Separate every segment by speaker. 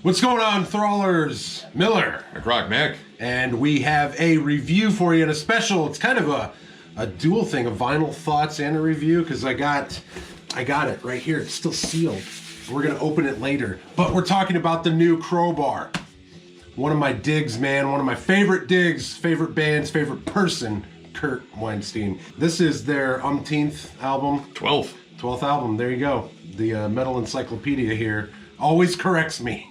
Speaker 1: What's going on, Thrallers? Miller.
Speaker 2: Necrotic Nick.
Speaker 1: And we have a review for you and a special. It's kind of a dual thing, a vinyl thoughts and a review, because I got it right here. It's still sealed. We're going to open it later. But we're talking about the new Crowbar. One of my digs, man. One of my favorite digs, favorite bands, favorite person, Kurt Weinstein. This is their umpteenth album. 12th album. There you go. The metal encyclopedia here always corrects me.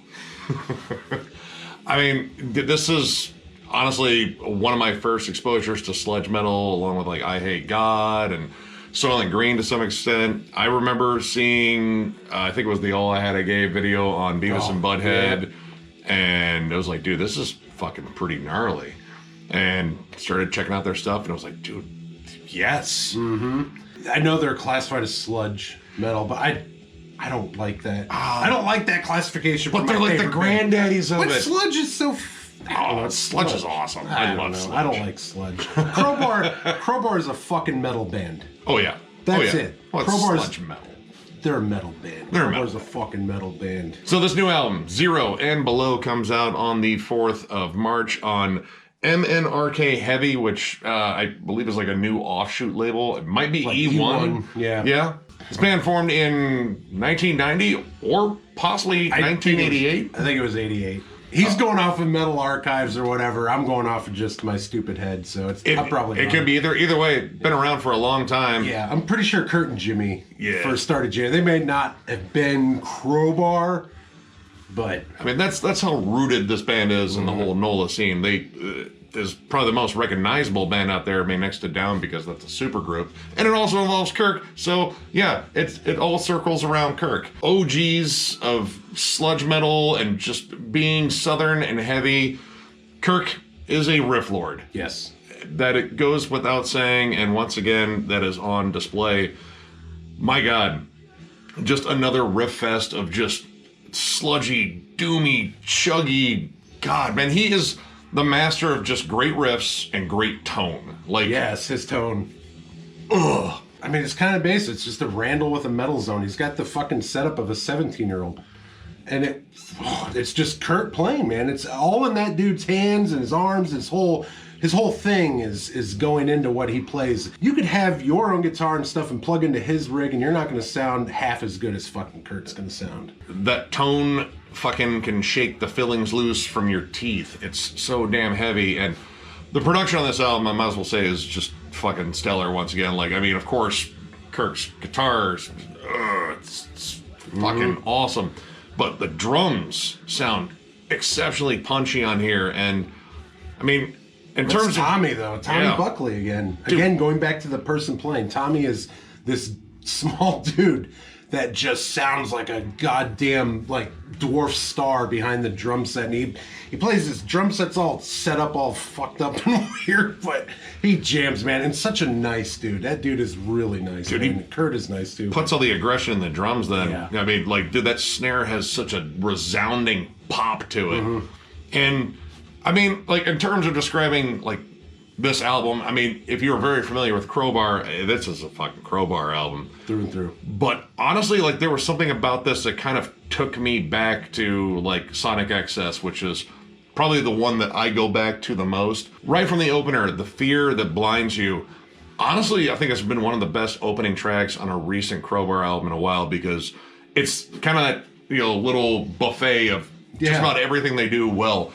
Speaker 2: I mean, this is honestly one of my first exposures to sludge metal, along with like I Hate God and Soylent Green to some extent. I remember seeing, I think it was the All I Had I Gave video on Beavis and Butthead, and I was like, dude, this is fucking pretty gnarly. And started checking out their stuff, and I was like, dude, yes.
Speaker 1: Mm-hmm. I know they're classified as sludge metal, but I don't like that. I don't like that classification.
Speaker 2: But they're like the granddaddies of it.
Speaker 1: Sludge is so.
Speaker 2: Sludge is awesome. I love sludge.
Speaker 1: I don't like sludge. Crowbar is a fucking metal band.
Speaker 2: Oh yeah,
Speaker 1: that's it.
Speaker 2: Well,
Speaker 1: Crowbar's
Speaker 2: sludge metal.
Speaker 1: They're a metal band. Crowbar's a fucking metal band.
Speaker 2: So this new album, Zero and Below, comes out on the 4th of March on MNRK Heavy, which I believe is like a new offshoot label. It might be like E1. Yeah. This band formed in 1990 or possibly 1988.
Speaker 1: I think it was 88. He's going off of Metal Archives or whatever. I'm going off of just my stupid head, so I'm probably
Speaker 2: it could be either way. Been around for a long time.
Speaker 1: Yeah, I'm pretty sure Kurt and Jimmy first started jamming. They may not have been Crowbar, but
Speaker 2: I mean that's how rooted this band is in the whole NOLA scene. They is probably the most recognizable band out there, I mean, next to Down, because that's a super group, and it also involves Kirk. So yeah, it all circles around Kirk. OGs of sludge metal and just being southern and heavy. Kirk is a riff lord.
Speaker 1: Yes,
Speaker 2: that it goes without saying, and once again, that is on display. My God, just another riff fest of just sludgy, doomy, chuggy. God, man, he is the master of just great riffs and great tone. Like,
Speaker 1: yes, his tone. Ugh. I mean, it's kind of basic. It's just a Randall with a metal zone. He's got the fucking setup of a 17-year-old. And it's just Kurt playing, man. It's all in that dude's hands and his arms. His whole thing is going into what he plays. You could have your own guitar and stuff and plug into his rig, and you're not going to sound half as good as fucking Kurt's going to sound.
Speaker 2: That tone fucking can shake the fillings loose from your teeth. It's so damn heavy, and the production on this album, I might as well say, is just fucking stellar once again. Like, I mean, of course, Kirk's guitars, it's fucking awesome, but the drums sound exceptionally punchy on here, and I mean, in terms of
Speaker 1: Tommy, though, Tommy Buckley again, going back to the person playing. Tommy is this small dude that just sounds like a goddamn like dwarf star behind the drum set, and he plays his drum set's all set up, all fucked up and weird, but he jams, man, and such a nice dude. That dude is really nice. Dude, Kurt is nice too.
Speaker 2: Puts all the aggression in the drums. Then I mean, like, dude, that snare has such a resounding pop to it, and I mean, like, in terms of describing like this album, I mean, if you're very familiar with Crowbar, this is a fucking Crowbar album.
Speaker 1: Through and through.
Speaker 2: But honestly, like, there was something about this that kind of took me back to, like, Sonic XS, which is probably the one that I go back to the most. Right from the opener, The Fear That Blinds You. Honestly, I think it's been one of the best opening tracks on a recent Crowbar album in a while, because it's kind of that, you know, little buffet of just about everything they do well.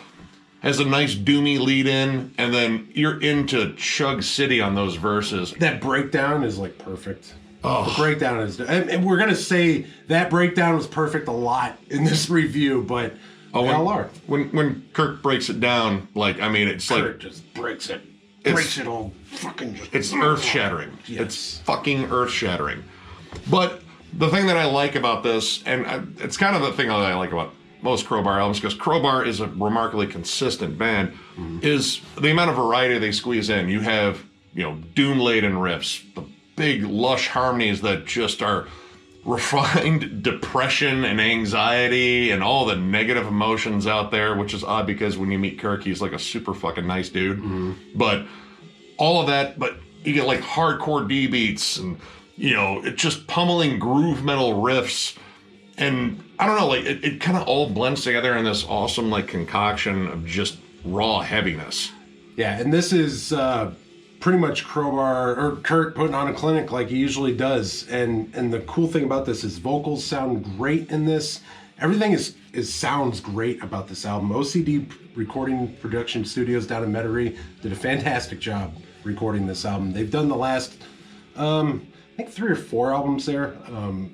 Speaker 2: Has a nice doomy lead in, and then you're into Chug City on those verses.
Speaker 1: That breakdown is like perfect. Oh. The breakdown is, and we're gonna say that breakdown was perfect a lot in this review, but they all are.
Speaker 2: When Kirk breaks it down, like, I mean, it's
Speaker 1: Kurt just breaks it all fucking.
Speaker 2: It's earth shattering.
Speaker 1: Yes.
Speaker 2: It's fucking earth shattering. But the thing that I like about this, and it's kind of the thing that I like about most Crowbar albums, because Crowbar is a remarkably consistent band, is the amount of variety they squeeze in. You have, you know, doom-laden riffs, the big lush harmonies that just are refined depression and anxiety and all the negative emotions out there, which is odd because when you meet Kirk, he's like a super fucking nice dude. But all of that, but you get like hardcore D beats and, you know, it's just pummeling groove metal riffs. And I don't know, like it kind of all blends together in this awesome like concoction of just raw heaviness.
Speaker 1: Yeah, and this is pretty much Crowbar or Kurt putting on a clinic like he usually does. And the cool thing about this is vocals sound great in this. Everything is sounds great about this album. OCD Recording Production Studios down in Metairie did a fantastic job recording this album. They've done the last, I think 3 or 4 albums there.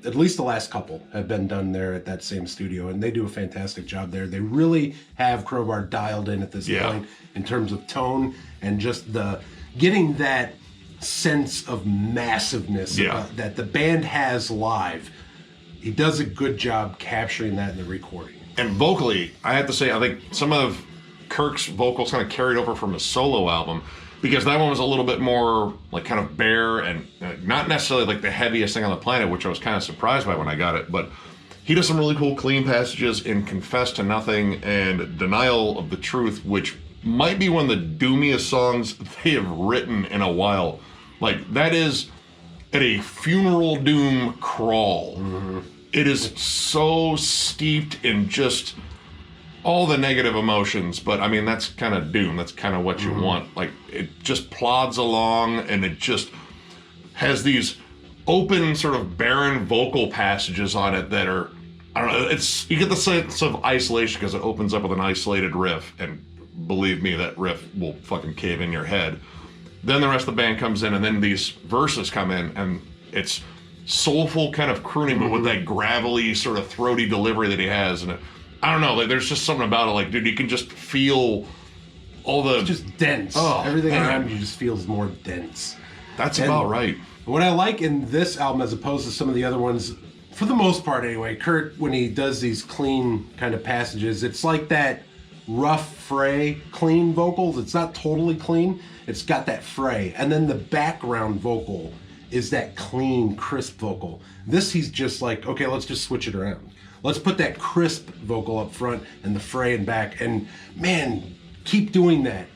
Speaker 1: At least the last couple have been done there at that same studio, and they do a fantastic job there. They really have Crowbar dialed in at this point in terms of tone and just the getting that sense of massiveness that the band has live. He does a good job capturing that in the recording.
Speaker 2: And vocally, I have to say, I think some of Kirk's vocals kind of carried over from his solo album, because that one was a little bit more like kind of bare and not necessarily like the heaviest thing on the planet, which I was kind of surprised by when I got it. But he does some really cool clean passages in Confess to Nothing and Denial of the Truth, which might be one of the doomiest songs they have written in a while. Like, that is at a funeral doom crawl. Mm-hmm. It is so steeped in just all the negative emotions, but I mean, that's kind of doom. That's kind of what you want. Like, it just plods along, and it just has these open, sort of barren vocal passages on it that are, I don't know, it's, you get the sense of isolation because it opens up with an isolated riff, and believe me, that riff will fucking cave in your head. Then the rest of the band comes in, and then these verses come in, and it's soulful kind of crooning, but with that gravelly, sort of throaty delivery that he has. And I don't know, like, there's just something about it, like, dude, you can just feel all the...
Speaker 1: It's just dense. Everything around you just feels more dense.
Speaker 2: That's about right.
Speaker 1: What I like in this album, as opposed to some of the other ones, for the most part anyway, Kurt, when he does these clean kind of passages, it's like that rough fray clean vocals. It's not totally clean. It's got that fray. And then the background vocal is that clean, crisp vocal. This, he's just like, okay, let's just switch it around. Let's put that crisp vocal up front and the fray in back. And man, keep doing that,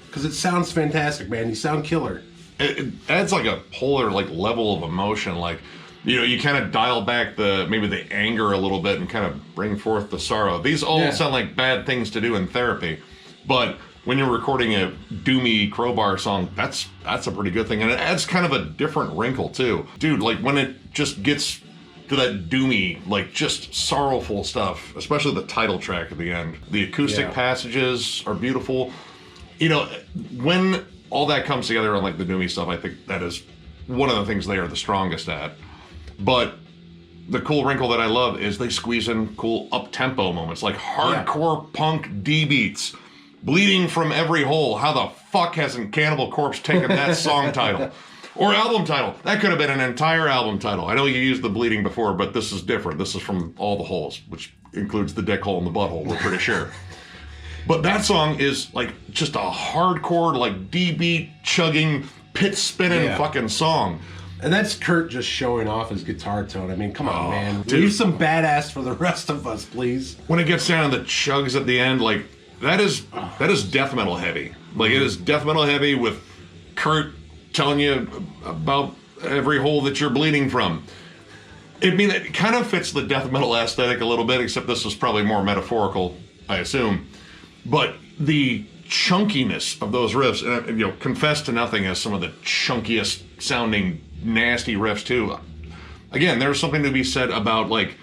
Speaker 1: because it sounds fantastic, man. You sound killer.
Speaker 2: It adds like a polar like level of emotion. Like, you know, you kind of dial back maybe the anger a little bit and kind of bring forth the sorrow. These all sound like bad things to do in therapy, but when you're recording a doomy Crowbar song, that's a pretty good thing. And it adds kind of a different wrinkle too. Dude, like when it just gets to that doomy, like just sorrowful stuff, especially the title track at the end. The acoustic passages are beautiful. You know, when all that comes together on like the doomy stuff, I think that is one of the things they are the strongest at. But the cool wrinkle that I love is they squeeze in cool up-tempo moments, like hardcore punk D-beats. Bleeding from every hole. How the fuck hasn't Cannibal Corpse taken that song title? Or album title. That could have been an entire album title. I know you used the bleeding before, but this is different. This is from All the Holes, which includes the dick hole and the butthole, we're pretty sure. But that song is like just a hardcore, like D-beat, chugging, pit spinning fucking song.
Speaker 1: And that's Kurt just showing off his guitar tone. I mean, come on, man. Leave some badass for the rest of us, please.
Speaker 2: When it gets down to the chugs at the end, like, that is death metal heavy. Like, it is death metal heavy with Kurt telling you about every hole that you're bleeding from. I mean, it kind of fits the death metal aesthetic a little bit, except this was probably more metaphorical, I assume. But the chunkiness of those riffs, and, you know, Confess to Nothing has some of the chunkiest sounding nasty riffs too. Again, there's something to be said about like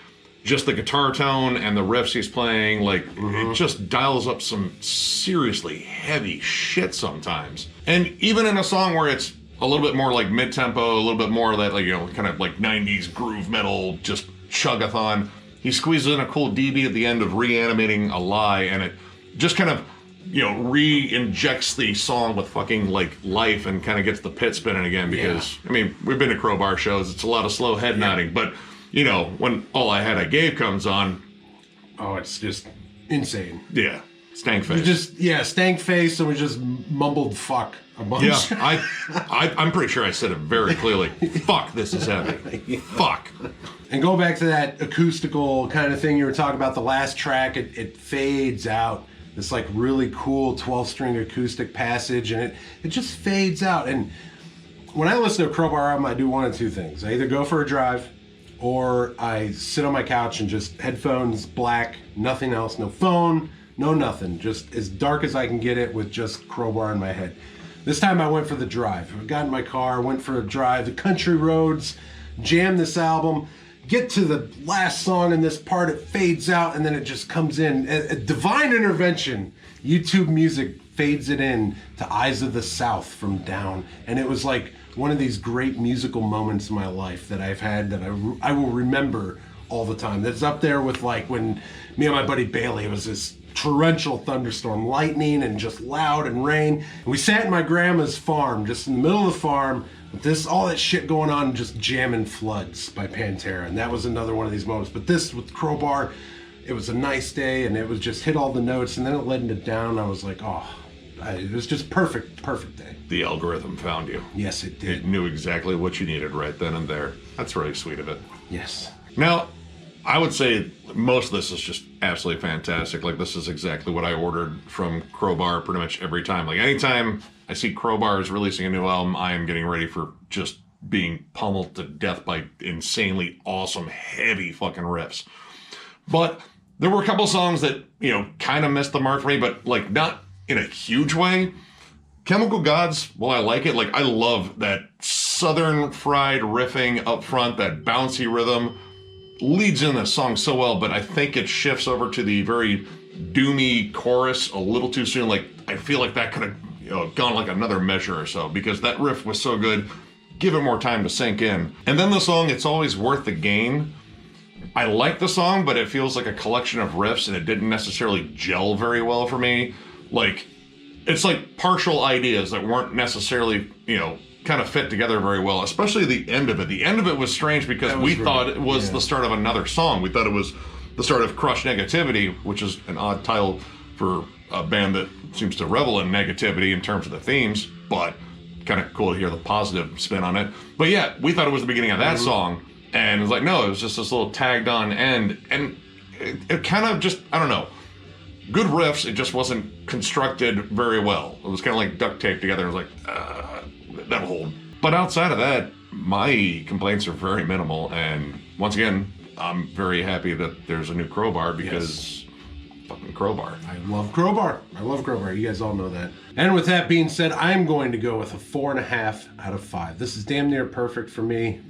Speaker 2: just the guitar tone and the riffs he's playing. Like, it just dials up some seriously heavy shit sometimes. And even in a song where it's a little bit more like mid-tempo, a little bit more of that, like, you know, kind of like 90s groove metal, just chugathon, he squeezes in a cool DB at the end of Reanimating a Lie, and it just kind of, you know, re-injects the song with fucking like life and kind of gets the pit spinning again. Because I mean, we've been to Crowbar shows, it's a lot of slow head nodding, but you know, when All I Had I Gave comes on,
Speaker 1: oh, it's just insane.
Speaker 2: Yeah, stank face.
Speaker 1: We just stank face, and we just mumbled fuck a bunch.
Speaker 2: Yeah, I'm pretty sure I said it very clearly. Fuck, this is heavy. Fuck.
Speaker 1: And go back to that acoustical kind of thing you were talking about. The last track, it fades out. This like really cool 12-string acoustic passage, and it just fades out. And when I listen to a Crowbar album, I do one of two things. I either go for a drive, or I sit on my couch and just headphones black, nothing else, no phone, no nothing, just as dark as I can get it with just Crowbar in my head. This time I went for the drive. I got in my car, went for a drive, the country roads, jammed this album, get to the last song in this part, it fades out, and then it just comes in. A divine intervention. YouTube music fades it in to Eyes of the South from Down. And it was like one of these great musical moments in my life that I've had that I will remember all the time. That's up there with like when me and my buddy Bailey, it was this torrential thunderstorm, lightning and just loud and rain. And we sat in my grandma's farm, just in the middle of the farm, with this, all that shit going on, just jamming Floods by Pantera. And that was another one of these moments. But this with Crowbar, it was a nice day and it was just hit all the notes and then it led into Down. I was like, it was just perfect day.
Speaker 2: The algorithm found you.
Speaker 1: Yes, it did.
Speaker 2: It knew exactly what you needed right then and there. That's really sweet of it.
Speaker 1: Yes.
Speaker 2: Now, I would say most of this is just absolutely fantastic. Like, this is exactly what I ordered from Crowbar pretty much every time. Like, anytime I see Crowbar is releasing a new album, I am getting ready for just being pummeled to death by insanely awesome, heavy fucking riffs. But there were a couple songs that, kind of missed the mark for me, but, like, not in a huge way. Chemical Gods, well, I like it. Like, I love that southern fried riffing up front, that bouncy rhythm. Leads in the song so well, but I think it shifts over to the very doomy chorus a little too soon. Like, I feel like that could have gone like another measure or so, because that riff was so good. Give it more time to sink in. And then the song, It's Always Worth the Gain. I like the song, but it feels like a collection of riffs, and it didn't necessarily gel very well for me. Like, it's like partial ideas that weren't necessarily, kind of fit together very well, especially the end of it. The end of it was strange because we thought it was the start of another song. We thought it was the start of Crush Negativity, which is an odd title for a band that seems to revel in negativity in terms of the themes, but kind of cool to hear the positive spin on it. But yeah, we thought it was the beginning of that song, and it was like, no, it was just this little tagged on end, and it kind of just, I don't know, good riffs, it just wasn't constructed very well. It was kind of like duct taped together. It was like, that'll hold. But outside of that, my complaints are very minimal, and once again, I'm very happy that there's a new Crowbar, because fucking Crowbar.
Speaker 1: I love Crowbar. You guys all know that. And with that being said, I'm going to go with a 4.5 out of 5. This is damn near perfect for me.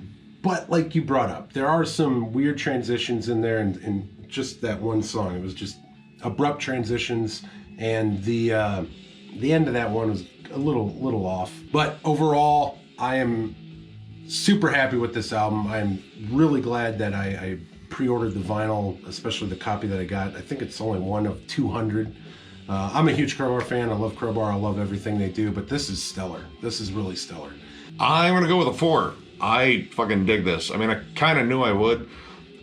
Speaker 1: But like you brought up, there are some weird transitions in there, and just that one song, it was just abrupt transitions, and the end of that one was a little off. But overall, I am super happy with this album. I'm really glad that I pre-ordered the vinyl, especially the copy that I got. I think it's only one of 200. I'm a huge Crowbar fan. I love Crowbar. I love everything they do, but this is stellar. This is really stellar.
Speaker 2: I'm going to go with a 4. I fucking dig this. I mean, I kind of knew I would.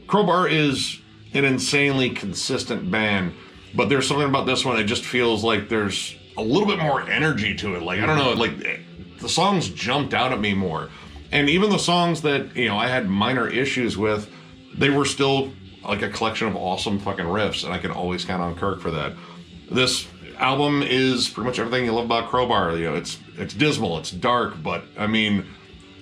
Speaker 2: Crowbar is an insanely consistent band, but there's something about this one, it just feels like there's a little bit more energy to it. Like, I don't know, like, the songs jumped out at me more. And even the songs that, I had minor issues with, they were still like a collection of awesome fucking riffs, and I can always count on Kirk for that. This album is pretty much everything you love about Crowbar. It's dismal, it's dark, but I mean,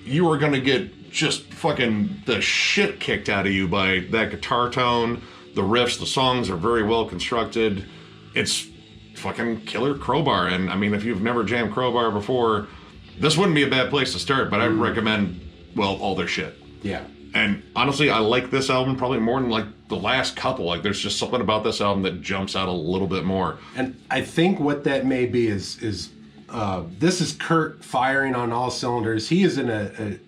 Speaker 2: you are gonna get just fucking the shit kicked out of you by that guitar tone. The riffs, the songs are very well constructed. It's fucking killer Crowbar. And I mean, if you've never jammed Crowbar before, this wouldn't be a bad place to start, but I'd recommend, all their shit.
Speaker 1: Yeah.
Speaker 2: And honestly, I like this album probably more than like the last couple. Like, there's just something about this album that jumps out a little bit more.
Speaker 1: And I think what that may be is this is Kurt firing on all cylinders. He is in a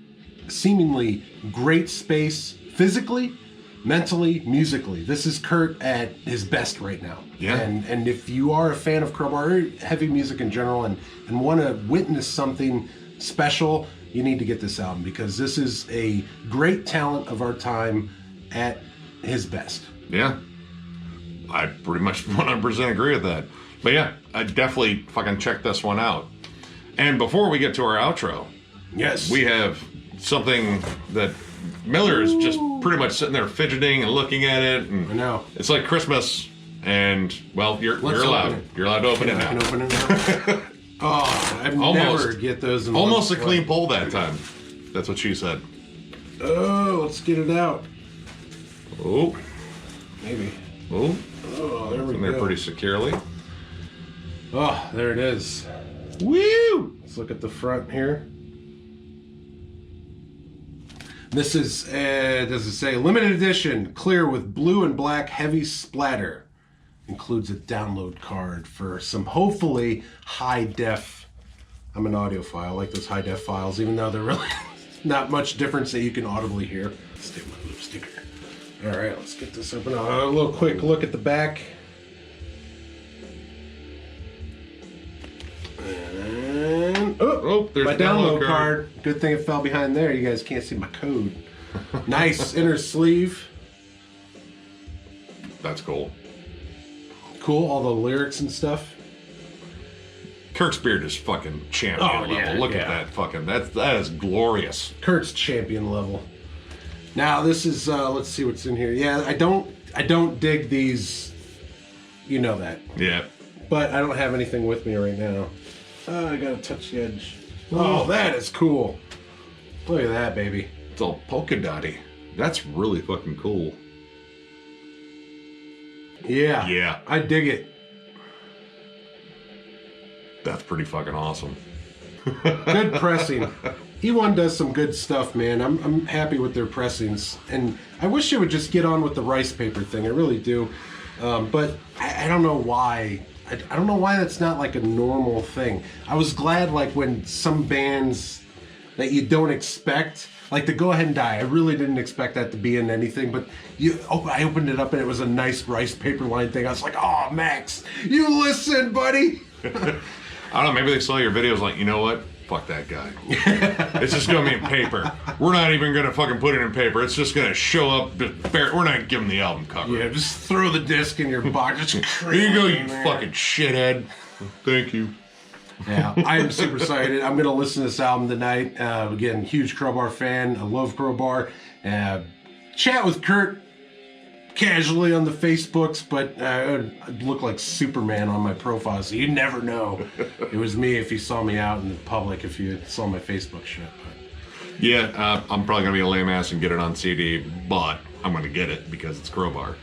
Speaker 1: seemingly great space physically, mentally, musically. This is Kurt at his best right now.
Speaker 2: Yeah.
Speaker 1: And if you are a fan of Crowbar or heavy music in general and want to witness something special, you need to get this album, because this is a great talent of our time at his best.
Speaker 2: Yeah. I pretty much 100% agree with that. But yeah, I definitely fucking check this one out. And before we get to our outro,
Speaker 1: yes,
Speaker 2: we have something that Miller is just pretty much sitting there fidgeting and looking at it. And
Speaker 1: I know.
Speaker 2: It's like Christmas, and, you're allowed. You're allowed to open it now.
Speaker 1: I can open it now. Oh, I've never get those in
Speaker 2: almost
Speaker 1: one
Speaker 2: a clean pull that time. That's what she said.
Speaker 1: Oh, let's get it out.
Speaker 2: Oh.
Speaker 1: Maybe.
Speaker 2: Oh.
Speaker 1: Oh, there we
Speaker 2: And they're
Speaker 1: go.
Speaker 2: pretty securely.
Speaker 1: Oh, there it is.
Speaker 2: Woo!
Speaker 1: Let's look at the front here. This is, does it say, limited edition, clear with blue and black heavy splatter. Includes a download card for some hopefully high def. I'm an audiophile, I like those high def files, even though they're really not much difference that you can audibly hear. Let's take my blue sticker. All right, let's get this open. A little quick look at the back. And,
Speaker 2: there's
Speaker 1: my
Speaker 2: the download
Speaker 1: download card. Good thing it fell behind there. You guys can't see my code. Nice inner sleeve.
Speaker 2: That's cool.
Speaker 1: Cool, all the lyrics and stuff.
Speaker 2: Kirk's beard is fucking champion level.
Speaker 1: yeah,
Speaker 2: Look
Speaker 1: yeah.
Speaker 2: at that fucking, that is glorious.
Speaker 1: Kurt's champion level. Now this is let's see what's in here. Yeah, I don't dig these. You know that.
Speaker 2: Yeah.
Speaker 1: But I don't have anything with me right now. I gotta touch the edge. Oh, that is cool. Look at that, baby.
Speaker 2: It's all polka dotty. That's really fucking cool.
Speaker 1: Yeah.
Speaker 2: Yeah.
Speaker 1: I dig it.
Speaker 2: That's pretty fucking awesome.
Speaker 1: Good pressing. E1 does some good stuff, man. I'm happy with their pressings. And I wish they would just get on with the rice paper thing. I really do. But I don't know why. I don't know why that's not like a normal thing. I was glad like when some bands that you don't expect, like the Go Ahead and Die, I really didn't expect that to be in anything, but I opened it up and it was a nice rice paper line thing. I was like, oh, Max, you listen, buddy.
Speaker 2: I don't know, maybe they saw your videos like, you know what? Fuck that guy. It's just gonna be in paper. We're not even gonna fucking put it in paper. It's just gonna show up. We're not giving the album cover.
Speaker 1: Yeah, just throw the disc in your box.
Speaker 2: Here you go, you fucking shithead. Thank you.
Speaker 1: Yeah, I am super excited. I'm gonna listen to this album tonight. Again, huge Crowbar fan. I love Crowbar. Chat with Kurt casually on the Facebooks, but I look like Superman on my profile, so you never know. It was me if you saw me out in the public, if you saw my Facebook shit. But.
Speaker 2: Yeah, I'm probably gonna be a lame ass and get it on CD, but I'm gonna get it because it's Crowbar.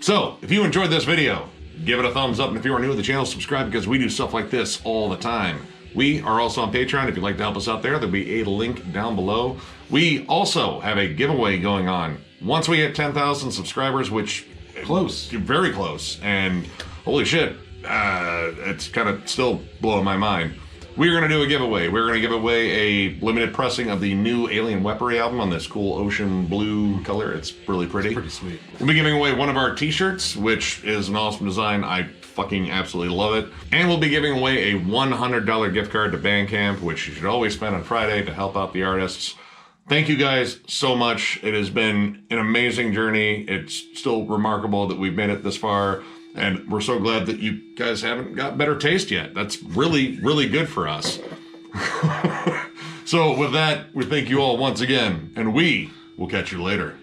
Speaker 2: So, if you enjoyed this video, give it a thumbs up, and if you are new to the channel, subscribe because we do stuff like this all the time. We are also on Patreon. If you'd like to help us out there, there'll be a link down below. We also have a giveaway going on. Once we hit 10,000 subscribers, which
Speaker 1: Close.
Speaker 2: very close, and holy shit, it's kind of still blowing my mind. We're going to do a giveaway. We're going to give away a limited pressing of the new Alien Weaponry album on this cool ocean blue color. It's really pretty.
Speaker 1: It's pretty sweet.
Speaker 2: We'll be giving away one of our t-shirts, which is an awesome design. I fucking absolutely love it. And we'll be giving away a $100 gift card to Bandcamp, which you should always spend on Friday to help out the artists. Thank you guys so much. It has been an amazing journey. It's still remarkable that we've made it this far. And we're so glad that you guys haven't got better taste yet. That's really, really good for us. So with that, we thank you all once again, and we will catch you later.